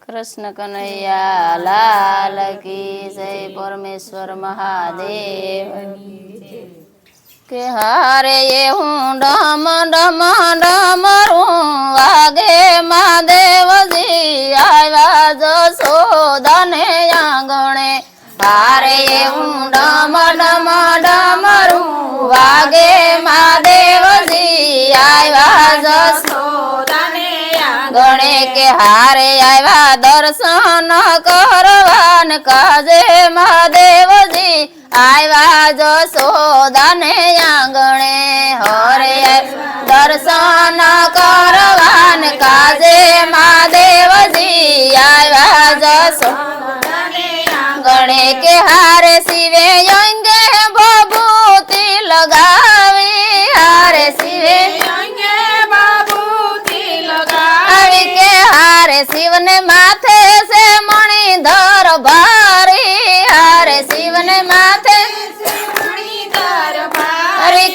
कृष्ण कन्हैया लाल की जय। परमेश्वर महादेव के हारे ये हूँ डम डम डमरू वागे महादेव जी आया जसोदने आंगणे। हारे ये हूँ डम डम डमरू वागे महादेव जी आया जसोदने आंगणे। के हारे आया दर्शन करवान काजे महादेव जी आया जसोदने आंगणे। हरे दर्शन करवान काजे महादेव जी आया जसोदने आंगणे। के हारे शिवे अंगे बभूति लगावी। हारे शिवे अंगे बभूति लगावी। के हारे शिव ने माथे से मणिधर भारी। हारे शिव ने माथे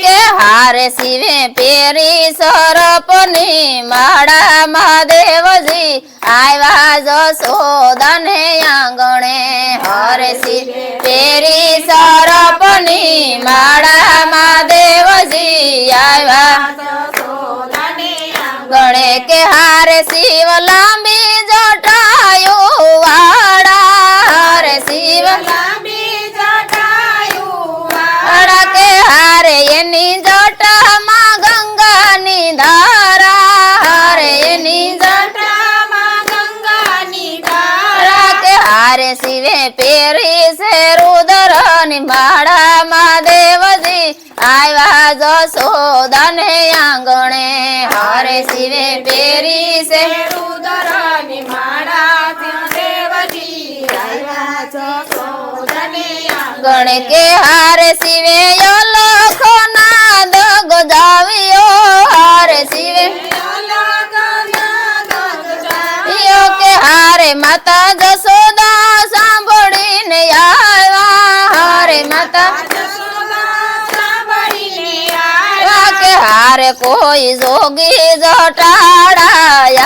के हारे शिवे पेरी सरपनी माड़ा महादेव जी आया जसोदने आंगणे। हरे शिव पेरी सरपनी माड़ा महादेव जी आया जसोदने आंगणे। के हारे शिव लांबी जटायु वाड़ा। हरे शिव लांबी जटायु वाड़ा। के हारे एनी जटा मां गंगा नी धारा। हारे एनी जटा मां गंगा नी धारा। के हारे शिवे पेरी से रुद्र नी माड़ा महादेव जी आया जसोदने आंगणे। हरे शिवे पेरी से रुद्र नी माड़ा महादेव जी आया जसोदने आंगणे। के हारे शिवे अलख नाद गजावियो। हारे शिवे अलख नाद गजावियो। के हारे माता जसोदा सांभळीने आया। हारे माता जसोदा सांभळीने आया। के हारे कोई जोगी जटाड़ा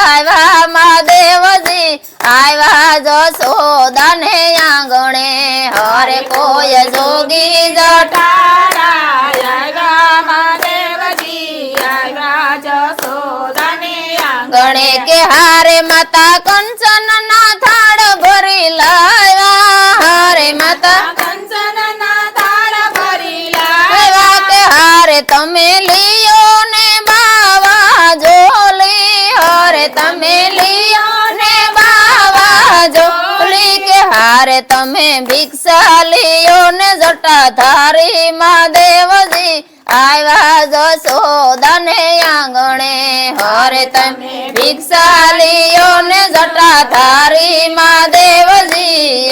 आया महादेव जी आया जसोदने आंगणे। हरे कोई जोगी जटाड़ा आया महादेव जी आया जसोदने आंगणे। के हारे माता कंचन ना थाड़ भरी लाया। हारे माता कंचन ना थाड़ भरी लाया। के हारे तमे लियो ने बावा झोली। हारे तमे लियो ने बावा झोली। के हारे तमे भिक्षा लियो ने जटाधारी महादेव जी आया जसोदने आंगणे। हरे तमे भिक्षा लियो ने जटाधारी महादेव जी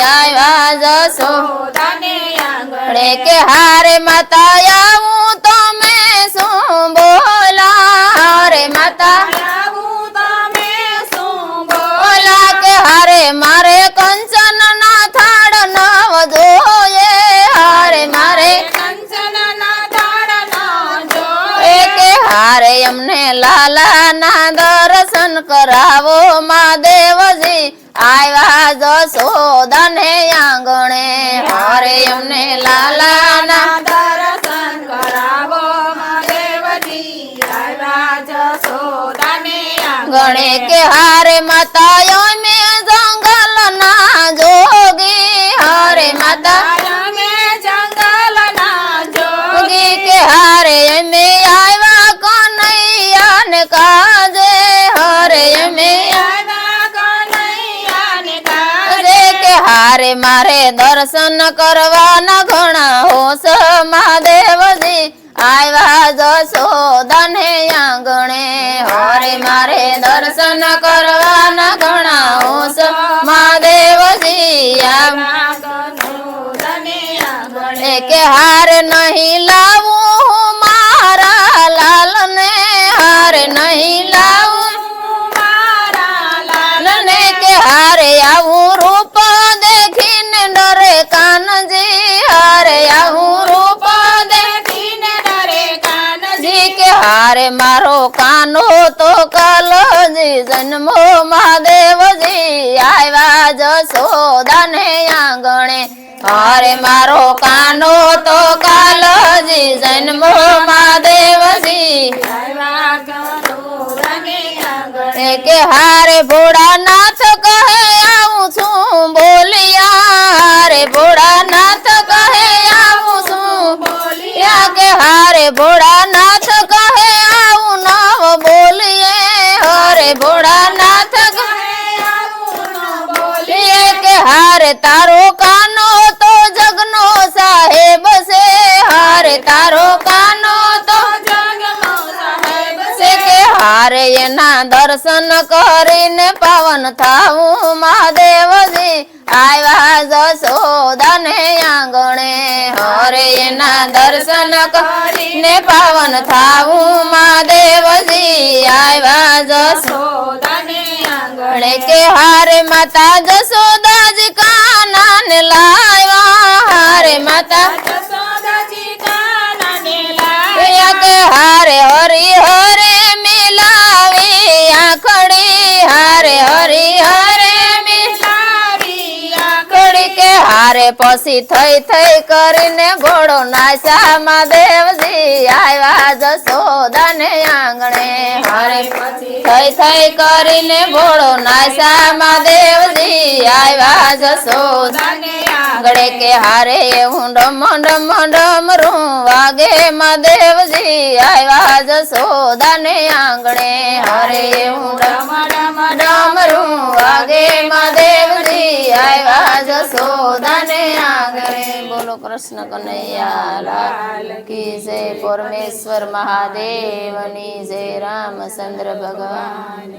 आया जसोदने आंगणे। के हारे माता आऊं तमे શું બોલા। હારે માતા બોલા। કે હારે મારે કંચન ના થાળ નવ જોઈએ। હારે મારે કંચન ના થાળ નવ જોઈએ। કે હારે અમને લાલા ના દર્શન કરાવો મહાદેવજી આયા જસોદને આંગણે। હારે અમને લાલા ના દર્શન કરાવો મહાદેવજી આયા જસોદને આંગણે। કે હારે માતા અમે જંગલ ના જોગી। હારે માતા અમે જંગલ ના જોગી। કે હારે અમે આવ્યા કનૈયા ને કાજે। હારે અમે હારે મારે દર્શન કરવાના ઘણા હોશ મહાદેવજી આયા જસોદને આંગણે। હારે મારે દર્શન કરવાના ઘણા હોશ મહાદેવજી આયા જસોદને આંગણે। કે હારે નહીં લાવું મારા લાલને। હારે નહીં લાવું મારા લાલને। કે હારે આવું રૂપ देखिने डरे कानजी। हारे आऊं रूप देखिने डरे कानजी। के हारे मारो कानो तो कालजी जन्मो महादेवजी આવ્યા જશોદાને આંગણે અરે મારો કાનો તો કાલજી જન્મો મહાદેવજી કે હારે ભોળાનાથ કહે આવું છું બોલિયા હારે ભોળાનાથ કહે આવું છું બોલિયા કે હારે ભોળાનાથ કહે આવું નવ બોલીએ હરે ભોળાનાથ કહે આવું ન બોલીએ કે હારે તારો કાનો તો જગનો સાહેબ છે હારે તારો કાનો તો જગનો સાહેબ છે કે હારે એના દર્શન કરીને પાવન થાવું મહાદેવજી આવ્યા જશોદાને આંગણે હરે એના દર્શન કરીને પાવન થાવું મહાદેવજી આવ્યા જશોદાને આંગણે કે હારે માતા જશોદાજી કાનાને લાવ્યા હારે માતા જશોદાજી કાનાને લાવ્યા કે હારે હરી હરે મિલાવી આંખડી હારે હરી હરે મિલાવી આંખડી કે હારે પછી થઈ કરીને ઘોડો નાચા મહાદેવજી આવ્યા જશોદાને આંગણે હારે પછી થઈ કરીને ઘોડો નાચા મહાદેવજી આવ્યા જશોદાને આંગણે કે હારે એવું ડમ ડમ ડમરું વાગે મહાદેવજી આવ્યા જશોદાને આંગણે હારે એવું ડમ ડમ ડમરું વાગે મહાદેવજી આવ્યા જશોદાને આંગણે બોલો કૃષ્ણ કનૈયા લાલ કી જય પરમેશ્વર મહાદેવની જય રામચંદ્ર ભગવાન